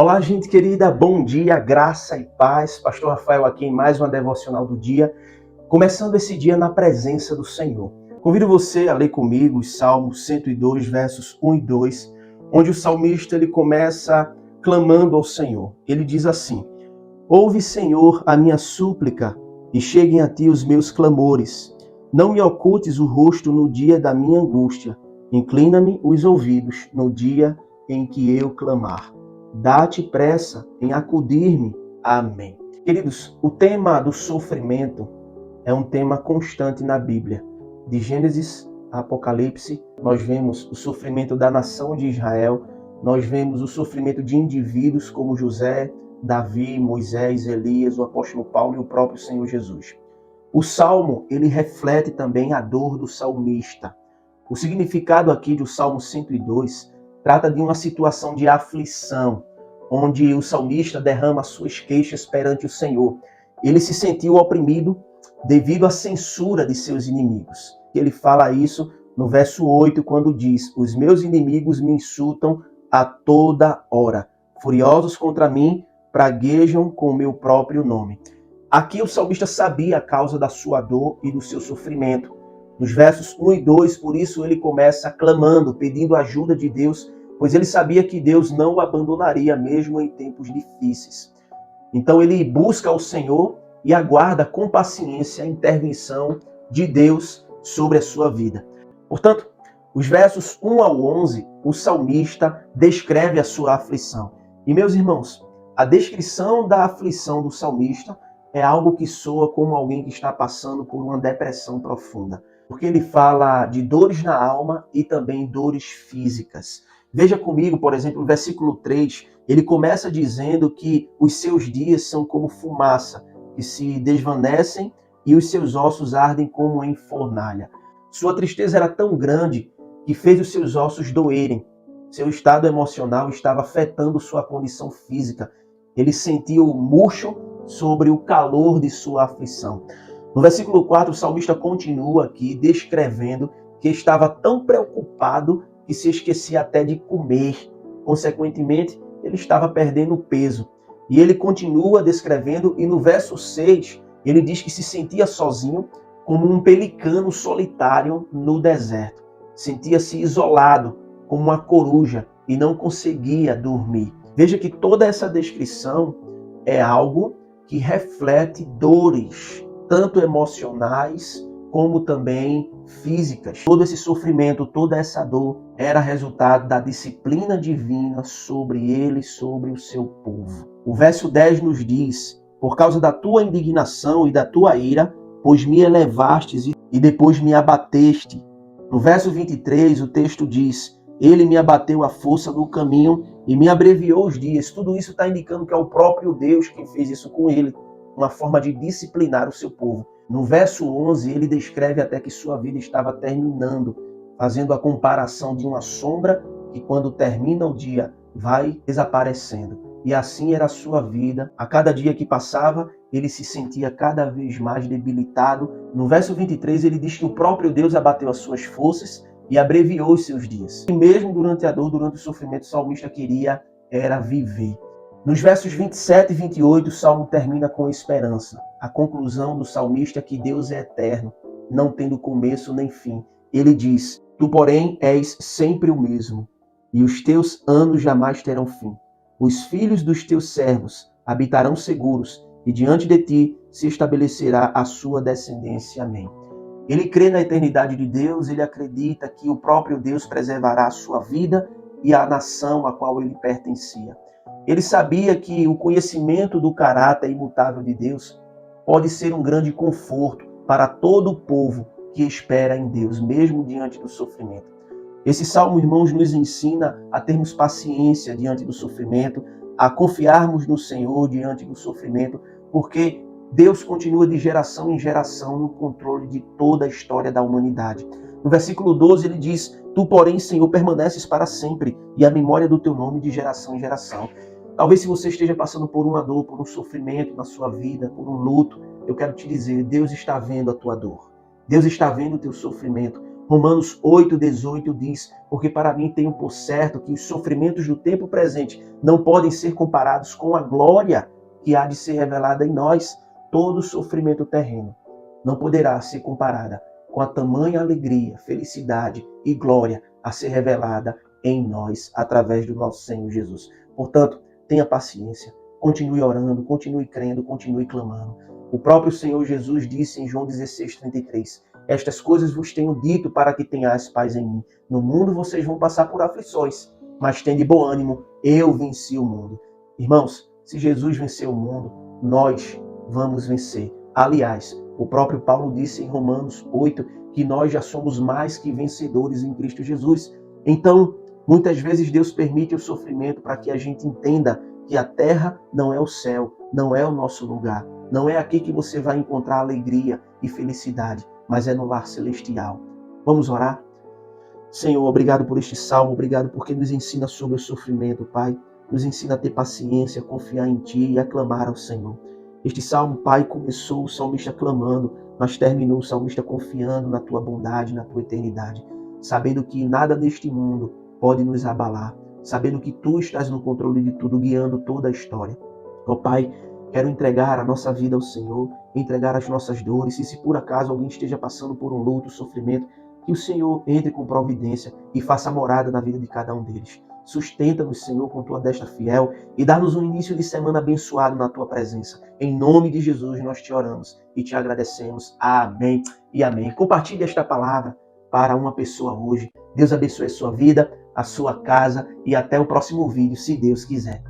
Olá, gente querida, bom dia, graça e paz. Pastor Rafael aqui em mais uma devocional do dia, começando esse dia na presença do Senhor. Convido você a ler comigo os Salmos 102, versos 1 e 2, onde o salmista ele começa clamando ao Senhor. Ele diz assim: Ouve, Senhor, a minha súplica e cheguem a ti os meus clamores. Não me ocultes o rosto no dia da minha angústia. Inclina-me os ouvidos no dia em que eu clamar. Dá-te pressa em acudir-me. Amém. Queridos, o tema do sofrimento é um tema constante na Bíblia. De Gênesis a Apocalipse, nós vemos o sofrimento da nação de Israel, nós vemos o sofrimento de indivíduos como José, Davi, Moisés, Elias, o apóstolo Paulo e o próprio Senhor Jesus. O Salmo, ele reflete também a dor do salmista. O significado aqui do Salmo 102 trata de uma situação de aflição, onde o salmista derrama suas queixas perante o Senhor. Ele se sentiu oprimido devido à censura de seus inimigos. Ele fala isso no verso 8, quando diz: Os meus inimigos me insultam a toda hora. Furiosos contra mim, praguejam com o meu próprio nome. Aqui o salmista sabia a causa da sua dor e do seu sofrimento. Nos versos 1 e 2, por isso ele começa clamando, pedindo ajuda de Deus, pois ele sabia que Deus não o abandonaria mesmo em tempos difíceis. Então ele busca o Senhor e aguarda com paciência a intervenção de Deus sobre a sua vida. Portanto, os versos 1 ao 11, o salmista descreve a sua aflição. E meus irmãos, a descrição da aflição do salmista é algo que soa como alguém que está passando por uma depressão profunda. Porque ele fala de dores na alma e também dores físicas. Veja comigo, por exemplo, no versículo 3, ele começa dizendo que os seus dias são como fumaça, que se desvanecem e os seus ossos ardem como em fornalha. Sua tristeza era tão grande que fez os seus ossos doerem. Seu estado emocional estava afetando sua condição física. Ele sentia o murcho sobre o calor de sua aflição. No versículo 4, o salmista continua aqui descrevendo que estava tão preocupado que se esquecia até de comer. Consequentemente, ele estava perdendo peso. E ele continua descrevendo, e no verso 6, ele diz que se sentia sozinho, como um pelicano solitário no deserto. Sentia-se isolado, como uma coruja, e não conseguia dormir. Veja que toda essa descrição é algo que reflete dores, tanto emocionais como também físicas. Todo esse sofrimento, toda essa dor era resultado da disciplina divina sobre ele, sobre o seu povo. O verso 10 nos diz: Por causa da tua indignação e da tua ira, pois me elevastes e depois me abateste. No verso 23, o texto diz: Ele me abateu à força no caminho e me abreviou os dias. Tudo isso está indicando que é o próprio Deus quem fez isso com ele, uma forma de disciplinar o seu povo. No verso 11, ele descreve até que sua vida estava terminando, fazendo a comparação de uma sombra que quando termina o dia vai desaparecendo. E assim era a sua vida. A cada dia que passava, ele se sentia cada vez mais debilitado. No verso 23, ele diz que o próprio Deus abateu as suas forças e abreviou os seus dias. E mesmo durante a dor, durante o sofrimento, o salmista queria era viver. Nos versos 27 e 28, o Salmo termina com esperança. A conclusão do salmista é que Deus é eterno, não tendo começo nem fim. Ele diz: Tu, porém, és sempre o mesmo, e os teus anos jamais terão fim. Os filhos dos teus servos habitarão seguros, e diante de ti se estabelecerá a sua descendência. Amém. Ele crê na eternidade de Deus, ele acredita que o próprio Deus preservará a sua vida e a nação a qual ele pertencia. Ele sabia que o conhecimento do caráter imutável de Deus pode ser um grande conforto para todo o povo que espera em Deus, mesmo diante do sofrimento. Esse salmo, irmãos, nos ensina a termos paciência diante do sofrimento, a confiarmos no Senhor diante do sofrimento, porque Deus continua de geração em geração no controle de toda a história da humanidade. No versículo 12 ele diz: Tu, porém, Senhor, permaneces para sempre, e a memória do teu nome de geração em geração. Talvez se você esteja passando por uma dor, por um sofrimento na sua vida, por um luto, eu quero te dizer, Deus está vendo a tua dor. Deus está vendo o teu sofrimento. Romanos 8,18 diz: porque para mim tenho por certo que os sofrimentos do tempo presente não podem ser comparados com a glória que há de ser revelada em nós. Todo sofrimento terreno não poderá ser comparada com a tamanha alegria, felicidade e glória a ser revelada em nós através do nosso Senhor Jesus. Portanto, tenha paciência, continue orando, continue crendo, continue clamando. O próprio Senhor Jesus disse em João 16:33: estas coisas vos tenho dito para que tenhais paz em mim. No mundo vocês vão passar por aflições, mas tende bom ânimo, eu venci o mundo. Irmãos, se Jesus venceu o mundo, nós vamos vencer. Aliás, o próprio Paulo disse em Romanos 8 que nós já somos mais que vencedores em Cristo Jesus. Então, muitas vezes Deus permite o sofrimento para que a gente entenda que a terra não é o céu, não é o nosso lugar. Não é aqui que você vai encontrar alegria e felicidade, mas é no lar celestial. Vamos orar? Senhor, obrigado por este salmo, obrigado porque nos ensina sobre o sofrimento, Pai. Nos ensina a ter paciência, a confiar em Ti e a clamar ao Senhor. Este salmo, Pai, começou o salmista clamando, mas terminou o salmista confiando na Tua bondade, na Tua eternidade, sabendo que nada neste mundo pode nos abalar, sabendo que Tu estás no controle de tudo, guiando toda a história. Ó Pai, quero entregar a nossa vida ao Senhor, entregar as nossas dores. E se por acaso alguém esteja passando por um luto, sofrimento, que o Senhor entre com providência e faça morada na vida de cada um deles. Sustenta-nos, Senhor, com Tua destra fiel e dá-nos um início de semana abençoado na Tua presença. Em nome de Jesus nós te oramos e te agradecemos. Amém e amém. Compartilhe esta palavra para uma pessoa hoje. Deus abençoe a sua vida, a sua casa e até o próximo vídeo, se Deus quiser.